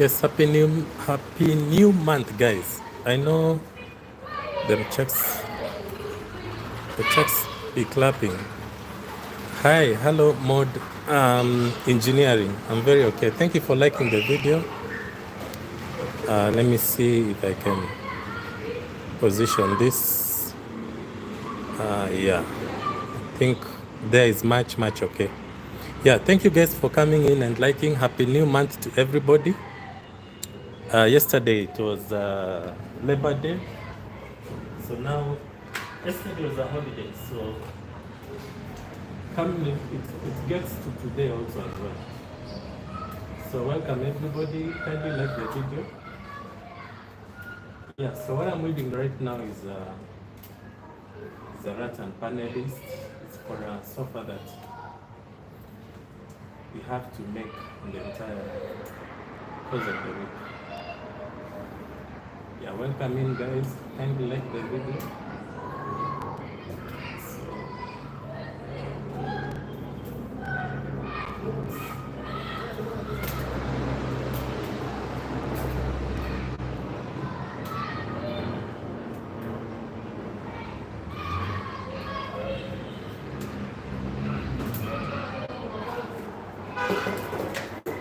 Yes, happy new month, guys. I know the checks be clapping. Hi, hello, mod engineering. I'm very okay. Thank you for liking the video. Let me see if I can position this. Yeah, I think there is much okay. Yeah, thank you guys for coming in and liking. Happy new month to everybody. Yesterday it was Labor Day, so now yesterday was a holiday, so coming it gets to today also as well. So welcome everybody. Kindly like the video. Yeah, so what I'm reading right now is a Rattan panelist. It's for a sofa that we have to make in the entire course of the week. Yeah, welcome in guys. Kindly like the video.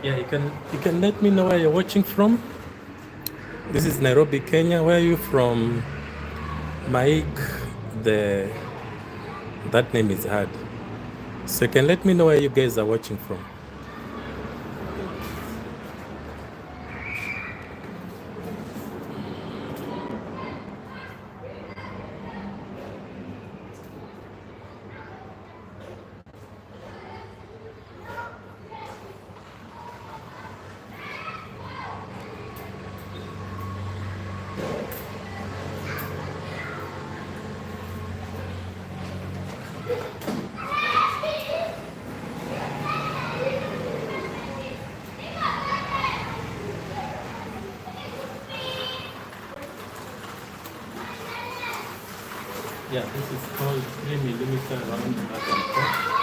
Yeah, you can let me know where you're watching from. This is Nairobi, Kenya. Where are you from? Mike, that name is hard. So you can let me know where you guys are watching from. Yeah, this is called 3mm round Rattan cut.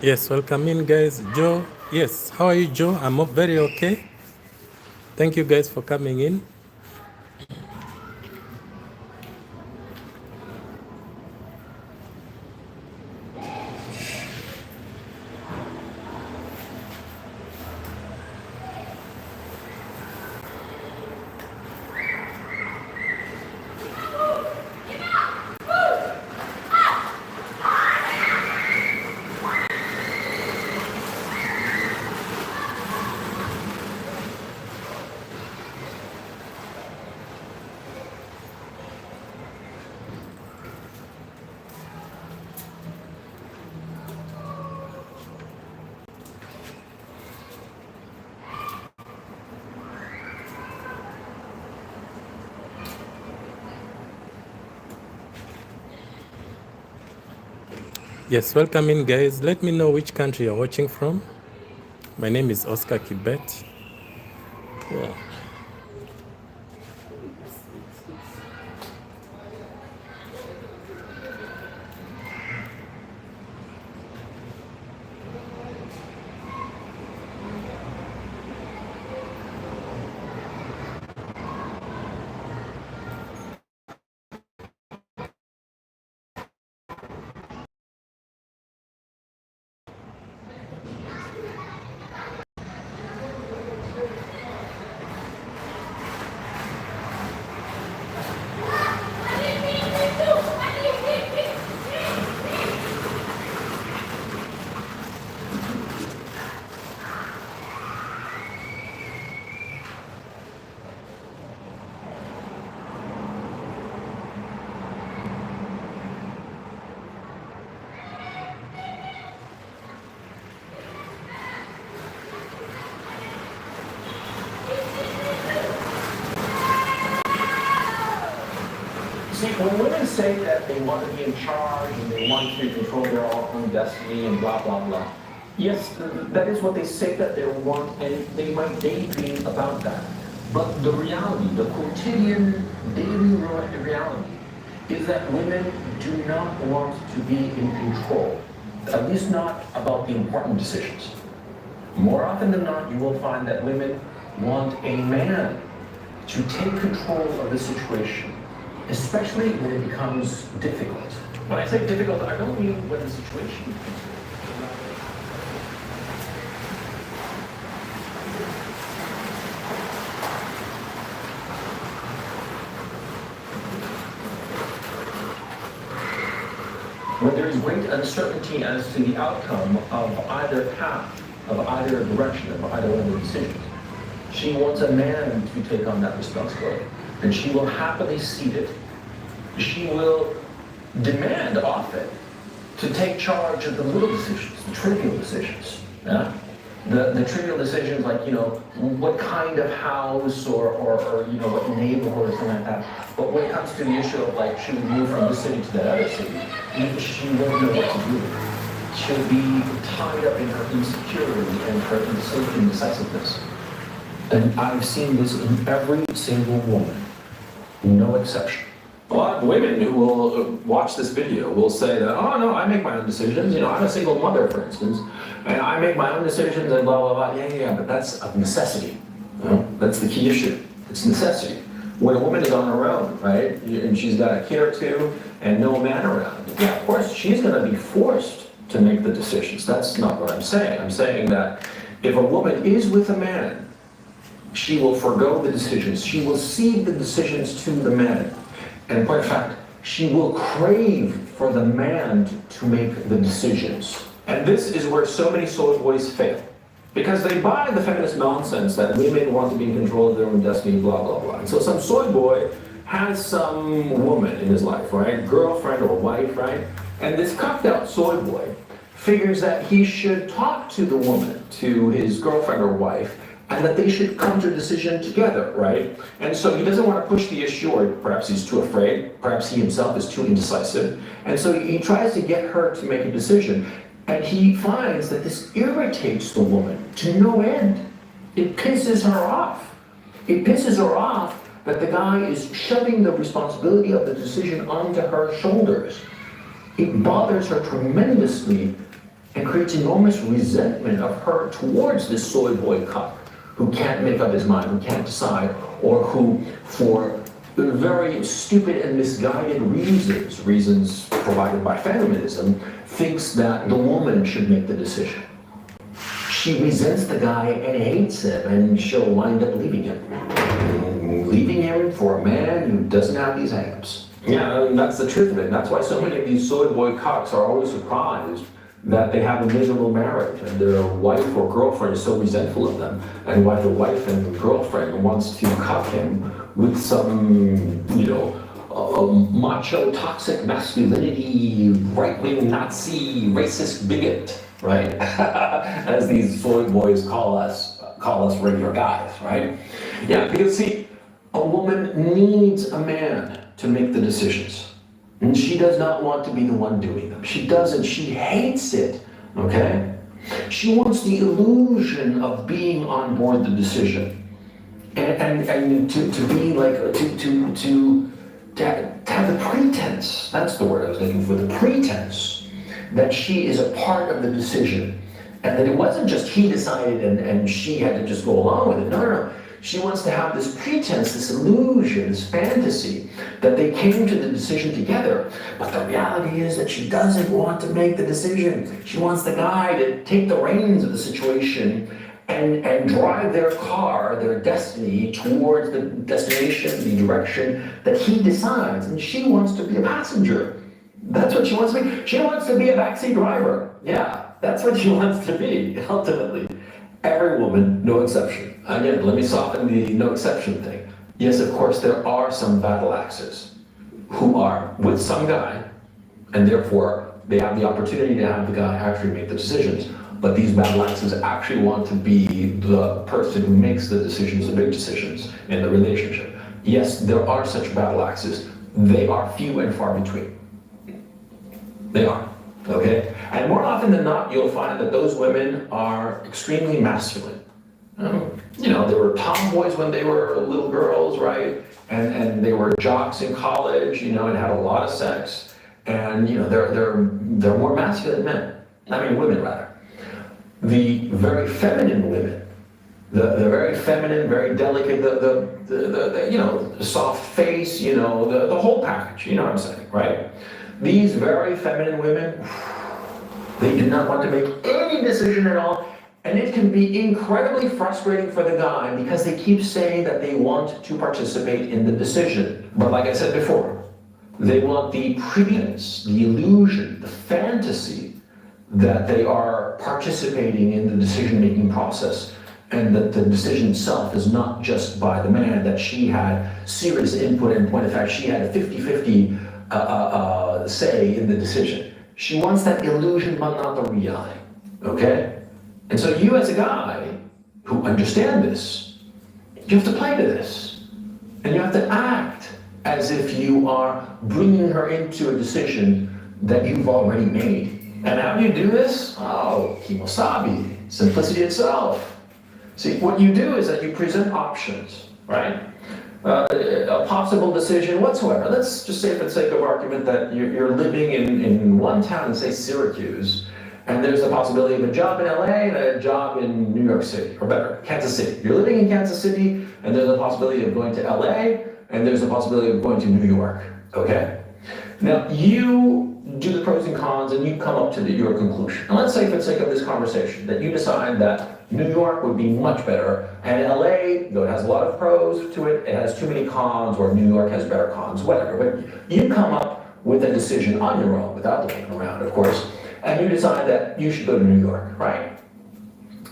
Yes, welcome in, guys. Joe, yes, how are you, Joe? I'm very okay. Thank you, guys, for coming in. Yes, welcome in, guys. Let me know which country you're watching from. My name is Oscar Kibet. Yeah. See, when women say that they want to be in charge and they want to control their own destiny and blah, blah, blah, yes, that is what they say that they want, and they might daydream about that. But the reality, the quotidian, daily reality, is that women do not want to be in control, at least not about the important decisions. More often than not, you will find that women want a man to take control of the situation, especially when it becomes difficult. When I say difficult, I don't mean when the situation when there is great uncertainty as to the outcome of either path, of either direction, of either one of the decisions. She wants a man to take on that responsibility, and she will happily cede it. She will demand often to take charge of the little decisions, the trivial decisions. Yeah? The trivial decisions like, what kind of house or what neighborhood or something like that. But when it comes to the issue of like, should we move from this city to that other city, she won't know what to do. She'll be tied up in her insecurity and her indecisiveness. And I've seen this in every single woman, no exception. A lot of women who will watch this video will say that, oh no, I make my own decisions. I'm a single mother, for instance, and I make my own decisions and blah, blah, blah. Yeah, but that's a necessity. That's the key issue. It's necessity. When a woman is on her own, right, and she's got a kid or two and no man around, yeah, of course, she's going to be forced to make the decisions. That's not what I'm saying. I'm saying that if a woman is with a man, she will forego the decisions. She will cede the decisions to the man. And in point of fact, she will crave for the man to make the decisions. And this is where so many soy boys fail. Because they buy the feminist nonsense that women want to be in control of their own destiny, blah, blah, blah. And so some soy boy has some woman in his life, right? Girlfriend or wife, right? And this cucked out soy boy figures that he should talk to the woman, to his girlfriend or wife, and that they should come to a decision together, right? And so he doesn't want to push the issue, or perhaps he's too afraid, perhaps he himself is too indecisive, and so he tries to get her to make a decision, and he finds that this irritates the woman to no end. It pisses her off. It pisses her off that the guy is shoving the responsibility of the decision onto her shoulders. It bothers her tremendously and creates enormous resentment of her towards this soy boy cop who can't make up his mind, who can't decide, or who, for very stupid and misguided reasons provided by feminism, thinks that the woman should make the decision. She resents the guy and hates him, and she'll wind up leaving him. Leaving him for a man who doesn't have these hang-ups. Yeah, and that's the truth of it. And that's why so many of these soy boy cocks are always surprised that they have a miserable marriage and their wife or girlfriend is so resentful of them, and why the wife and the girlfriend wants to cuck him with some, macho, toxic masculinity, right-wing Nazi, racist bigot, right? As these soy boys call us regular guys, right? Yeah, because see, a woman needs a man to make the decisions. And she does not want to be the one doing them. She doesn't. She hates it, okay? She wants the illusion of being on board the decision. And to be like, to have the pretense, that's the word I was looking for, the pretense that she is a part of the decision. And that it wasn't just he decided and she had to just go along with it. No. She wants to have this pretense, this illusion, this fantasy that they came to the decision together. But the reality is that she doesn't want to make the decision. She wants the guy to take the reins of the situation and drive their car, their destiny, towards the destination, the direction that he decides. And she wants to be a passenger. That's what she wants to be. She wants to be a backseat driver. Yeah, that's what she wants to be, ultimately. Every woman, no exception. Again, let me soften the no exception thing. Yes, of course, there are some battle axes who are with some guy, and therefore they have the opportunity to have the guy actually make the decisions. But these battle axes actually want to be the person who makes the decisions, the big decisions in the relationship. Yes, there are such battle axes. They are few and far between. They are. Okay? And more often than not, you'll find that those women are extremely masculine. They were tomboys when they were little girls, right? And they were jocks in college, and had a lot of sex. And, they're more masculine women rather. The very feminine women, the very feminine, very delicate, the soft face, the whole package, you know what I'm saying, right? These very feminine women, they do not want to make any decision at all, and it can be incredibly frustrating for the guy because they keep saying that they want to participate in the decision. But like I said before, they want the pretense, the illusion, the fantasy that they are participating in the decision-making process, and that the decision itself is not just by the man, that she had serious input and point of fact, she had a 50-50 say in the decision. She wants that illusion, but not the reality, okay? And so you as a guy who understand this, you have to play to this. And you have to act as if you are bringing her into a decision that you've already made. And how do you do this? Oh, kimosabi, simplicity itself. See, what you do is that you present options, right? A possible decision whatsoever. Let's just say, for the sake of argument, that you're living in one town, say Syracuse, and there's the possibility of a job in LA and a job in New York City, or better, Kansas City. You're living in Kansas City, and there's a possibility of going to LA, and there's a possibility of going to New York, okay? Now, you do the pros and cons, and you come up to your conclusion. And let's say, for the sake of this conversation, that you decide that New York would be much better, and LA, though it has a lot of pros to it, it has too many cons, or New York has better cons, whatever. But you come up with a decision on your own, without looking around, of course, and you decide that you should go to New York, right?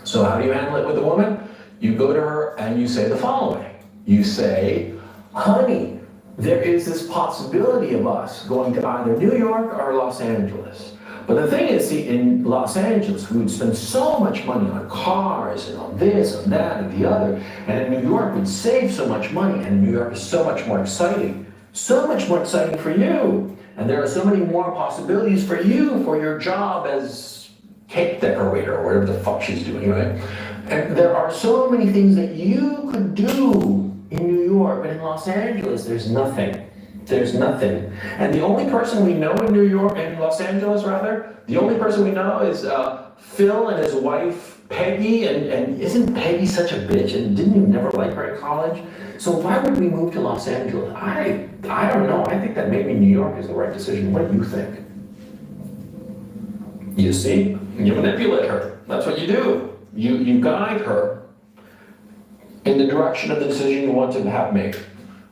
So how do you handle it with a woman? You go to her and you say the following. You say, honey, there is this possibility of us going to either New York or Los Angeles. But the thing is, see, in Los Angeles, we would spend so much money on cars and on this and that and the other. And in New York, we'd save so much money. And New York is so much more exciting. So much more exciting for you. And there are so many more possibilities for you for your job as cake decorator or whatever the fuck she's doing, right? And there are so many things that you could do in New York, but in Los Angeles, there's nothing. There's nothing. And the only person we know in New York, in Los Angeles rather, the only person we know is Phil and his wife Peggy, and isn't Peggy such a bitch, and didn't you never like her in college? So why would we move to Los Angeles? I don't know. I think that maybe New York is the right decision. What do you think? You see, you manipulate her. That's what you do. You guide her in the direction of the decision you want to have made.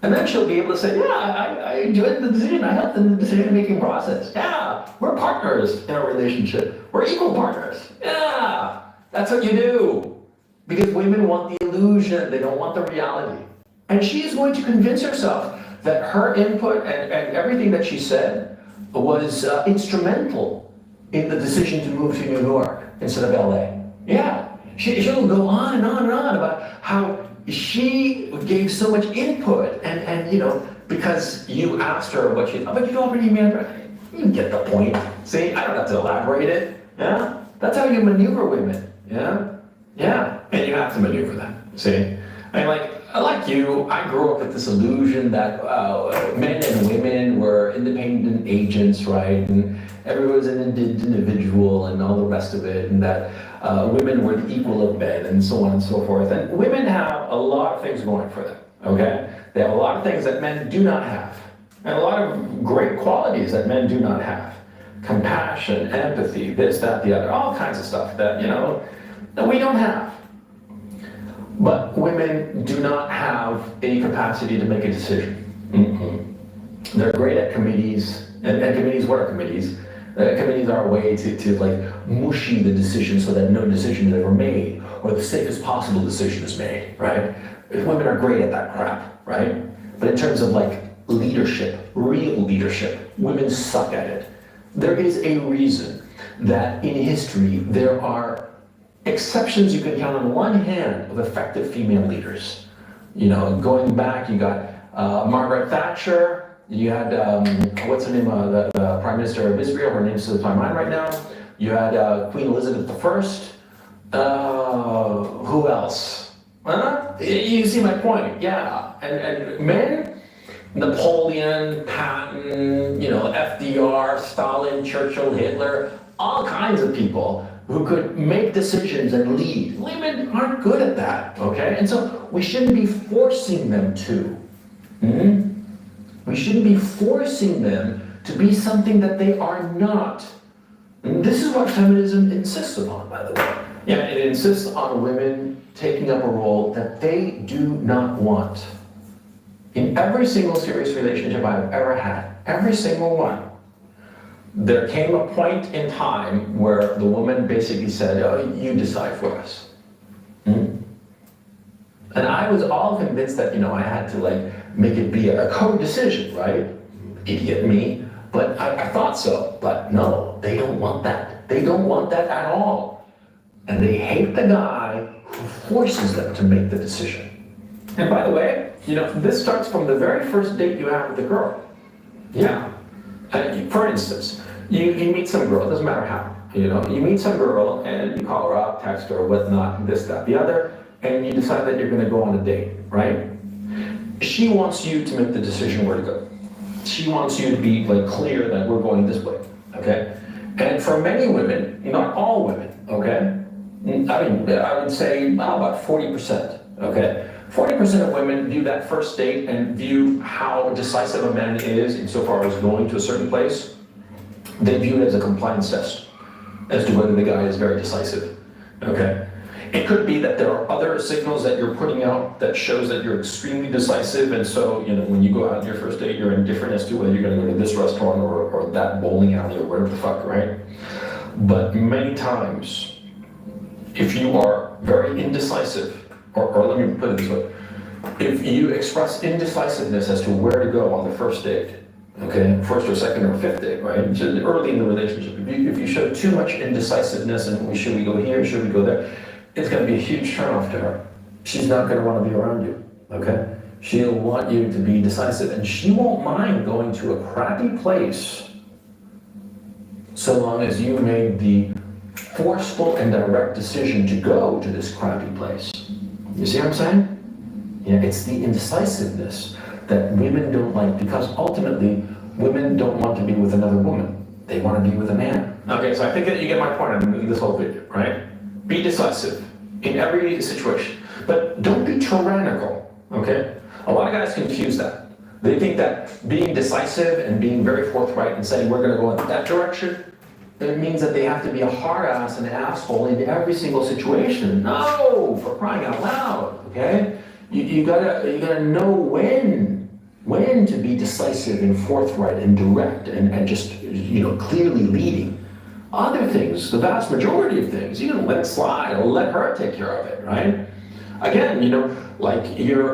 And then she'll be able to say, yeah, I enjoyed the decision. I helped in the decision-making process. Yeah, we're partners in our relationship. We're equal partners. Yeah, that's what you do. Because women want the illusion. They don't want the reality. And she is going to convince herself that her input and everything that she said was instrumental in the decision to move to New York instead of LA. Yeah, she'll go on and on and on about how she gave so much input and you know, because you asked her what she thought, but you already made, you get the point. See, I don't have to elaborate it. Yeah, that's how you maneuver women. Yeah, yeah, and you have to maneuver them. See, I mean, like you, I grew up with this illusion that men and women were independent agents, right? And everyone was an individual and all the rest of it, and that women were the equal of men and so on and so forth. And women have a lot of things going for them, okay? They have a lot of things that men do not have, and a lot of great qualities that men do not have. Compassion, empathy, this, that, the other, all kinds of stuff that, you know, that we don't have. But women do not have any capacity to make a decision. Mm-hmm. They're great at committees, and committees, what are committees? Committees are a way to like mushy the decision so that no decision is ever made, or the safest possible decision is made, right? Women are great at that crap, right? But in terms of like leadership, real leadership, women suck at it. There is a reason that in history there are exceptions you can count on one hand of effective female leaders. You know, going back, you got Margaret Thatcher, you had, what's her name, the Prime Minister of Israel, her name slips my mind right now. You had Queen Elizabeth I. Who else? You see my point, yeah. And men, Napoleon, Patton, you know, FDR, Stalin, Churchill, Hitler, all kinds of people who could make decisions and lead. Women aren't good at that, okay? And so we shouldn't be forcing them to. Mm-hmm. We shouldn't be forcing them to be something that they are not. And this is what feminism insists upon, by the way. Yeah, it insists on women taking up a role that they do not want. In every single serious relationship I've ever had, every single one, there came a point in time where the woman basically said, oh, you decide for us. Hmm? And I was all convinced that, you know, I had to like make it be a co-decision, right? Idiot me. But I thought so. But no, they don't want that. They don't want that at all. And they hate the guy who forces them to make the decision. And by the way, you know, this starts from the very first date you have with the girl. Yeah. For instance, you meet some girl, doesn't matter how, you know, you meet some girl and you call her up, text her, whatnot, this, that, the other, and you decide that you're gonna go on a date, right? She wants you to make the decision where to go. She wants you to be like clear that we're going this way, okay? And for many women, not all women, okay? I mean, I would say about 40%, okay? 40% of women view that first date and view how decisive a man is insofar as going to a certain place. They view it as a compliance test as to whether the guy is very decisive, okay? It could be that there are other signals that you're putting out that shows that you're extremely decisive, and so, you know, when you go out on your first date, you're indifferent as to whether you're gonna go to this restaurant or that bowling alley or whatever the fuck, right? But many times, if you are very indecisive, or let me put it this way, if you express indecisiveness as to where to go on the first date, okay, first or second or fifth date, right, early in the relationship, if you show too much indecisiveness and should we go here, should we go there, it's going to be a huge turnoff to her. She's not going to want to be around you, okay? She'll want you to be decisive, and she won't mind going to a crappy place so long as you made the forceful and direct decision to go to this crappy place. You see what I'm saying? Yeah, it's the indecisiveness that women don't like, because ultimately, women don't want to be with another woman. They want to be with a man. Okay, so I think that you get my point in this whole video, right? Be decisive in every situation, but don't be tyrannical, okay? A lot of guys confuse that. They think that being decisive and being very forthright and saying we're gonna go in that direction, it means that they have to be a hard ass and an asshole in every single situation. No, for crying out loud, okay? You gotta know when to be decisive and forthright and direct and just, clearly leading. Other things, the vast majority of things, you can let it slide or let her take care of it, right? Again, like you're